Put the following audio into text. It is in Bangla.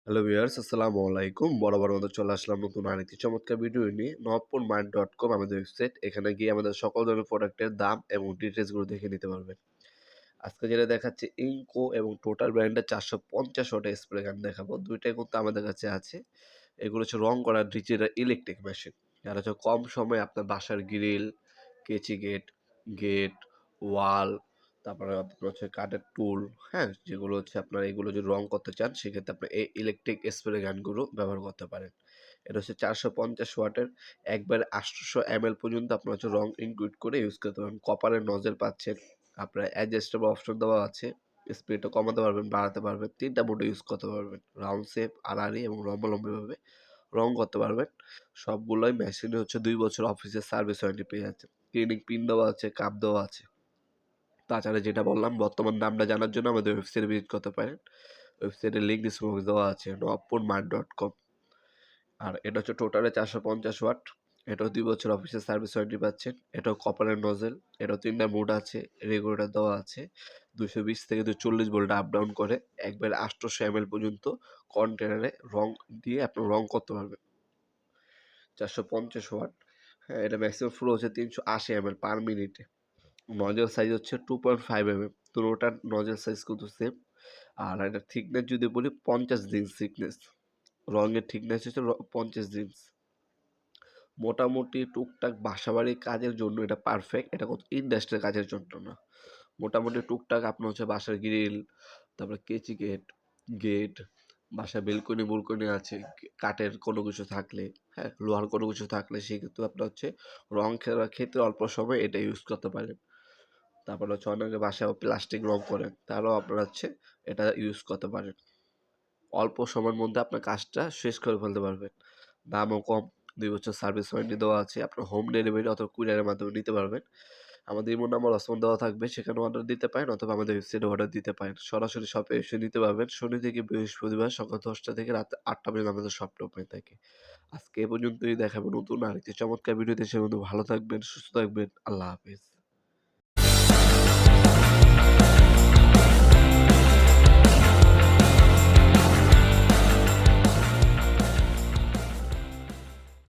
হ্যালো ভিউয়ার্স, আসসালামু আলাইকুম। বরাবর মতো চলে আসলাম নতুন আরেকটি চমৎকার ভিডিও নিয়ে। নবপুর মার্ট.কম আমাদের ওয়েবসাইট। এখানে গিয়ে আমাদের সকল ধরনের প্রোডাক্টের দাম এবং ডিটেইলসগুলো দেখে নিতে পারবেন। আজকে যেটা দেখাচ্ছি ইনকো এবং টোটাল ব্র্যান্ডের 450 ওয়াটের স্প্রে গান দেখাবো। ২ টাই কিন্তু আমাদের কাছে আছে। এগুলো হচ্ছে রং করার ডিজিটাল ইলেকট্রিক মেশিন। যারা হচ্ছে কম সময়ে আপনার বাসার গ্রিল, কেচি গেট, গেট, ওয়াল, তারপরে আপনার হচ্ছে কাঠের টুল, হ্যাঁ? যেগুলো হচ্ছে আপনার এগুলো যদি রং করতে চান সেক্ষেত্রে আপনি এই ইলেকট্রিক স্প্রে গানগুলো ব্যবহার করতে পারেন। এটা হচ্ছে 450 ওয়াটের একবারে 800 ml পর্যন্ত আপনার হচ্ছে রং ইনক্লুড করে ইউজ করতে পারেন। কপারের নজেল পাচ্ছেন। আপনার অ্যাডজাস্টেবল অপশন দেওয়া আছে। স্পিডটা কমাতে পারবেন, বাড়াতে পারবেন। ৩ টা মোডে ইউজ করতে পারবেন। রাউন্ড শেপ, আড়াআড়ি এবং লম্বালম্বিভাবে রং করতে পারবেন। সবগুলোই মেশিনে হচ্ছে ২ বছর অফিসের সার্ভিস ওয়ারেন্টি পেয়ে যাচ্ছেন। ক্লিনিং পিন দেওয়া আছে, কাপ দেওয়া আছে। তাছাড়া যেটা বললাম বর্তমান দামটা জানার জন্য আমাদের ওয়েবসাইটে ভিজিট করতে পারেন। ওয়েবসাইটের লিঙ্ক ডিসক্রিপশনে দেওয়া আছে নবপুরমার্ট.কম। আর এটা হচ্ছে টোটালে 450 ওয়াট। এটাও ২ বছর অফিসিয়াল সার্ভিস ওয়ারেন্টি পাচ্ছেন। এটাও কপারের নজেল। এটাও ৩ টা মোড আছে। রেগুলেটর দেওয়া আছে। ২২০ থেকে ২৪০ ভোল্ট আপ ডাউন করে একবারে ৮০০ ml পর্যন্ত কন্টেনারে রং দিয়ে আপনি রং করতে পারবেন। 450 ওয়াট। হ্যাঁ, এটা ম্যাক্সিমাম ফ্লো হচ্ছে ৩৮০ ml পার মিনিটে। নজেল সাইজ হচ্ছে 2.5 mm। দুটোটার নজেল সাইজ কিন্তু সেম। আর এটার থিকনেস যদি বলি 50 দিন থিকনেস। রঙের থিকনেস হচ্ছে 50 দিন। মোটামুটি টুকটাক বাসাবাড়ির কাজের জন্য এটা পারফেক্ট। এটা কিন্তু ইন্ডাস্ট্রিয়াল কাজের জন্য না। মোটামুটি টুকটাক আপনার হচ্ছে বাসার গ্রিল, তারপরে কেচি গেট, গেট, বাসায় বেলকনি-বুলকনি আছে, কাঠের কোনো কিছু থাকলে, হ্যাঁ? লোহার কোনো কিছু থাকলে সেক্ষেত্রে আপনার হচ্ছে রং খেলার ক্ষেত্রে অল্প সময়ে এটা ইউজ করতে পারেন। তারপরে হচ্ছে অনেকে বাসায় প্লাস্টিক রং করেন, তারাও আপনারা হচ্ছে এটা ইউজ করতে পারেন। অল্প সময়ের মধ্যে আপনার কাজটা শেষ করে ফেলতে পারবেন। দামও কম, ২ বছর সার্ভিস ওয়ারেন্টি দেওয়া আছে। আপনার হোম ডেলিভারি অথবা কুরিয়ারের মাধ্যমে নিতে পারবেন। আমাদের ইমো নাম্বার ওসমান দেওয়া থাকবে, সেখানে অর্ডার দিতে পারেন অথবা আমাদের ওয়েবসাইটে অর্ডার দিতে পারেন। সরাসরি শপে এসে নিতে পারবেন। শনি থেকে বৃহস্পতিবার সকাল ১০টা থেকে রাত ৮টা পর্যন্ত আমাদের শপটা ওপেন থাকে। আজকে এ পর্যন্তই, দেখাবো নতুন আরেকটি চমৎকার ভিডিওতে। সে পর্যন্ত ভালো থাকবেন, সুস্থ থাকবেন। আল্লাহ হাফেজ।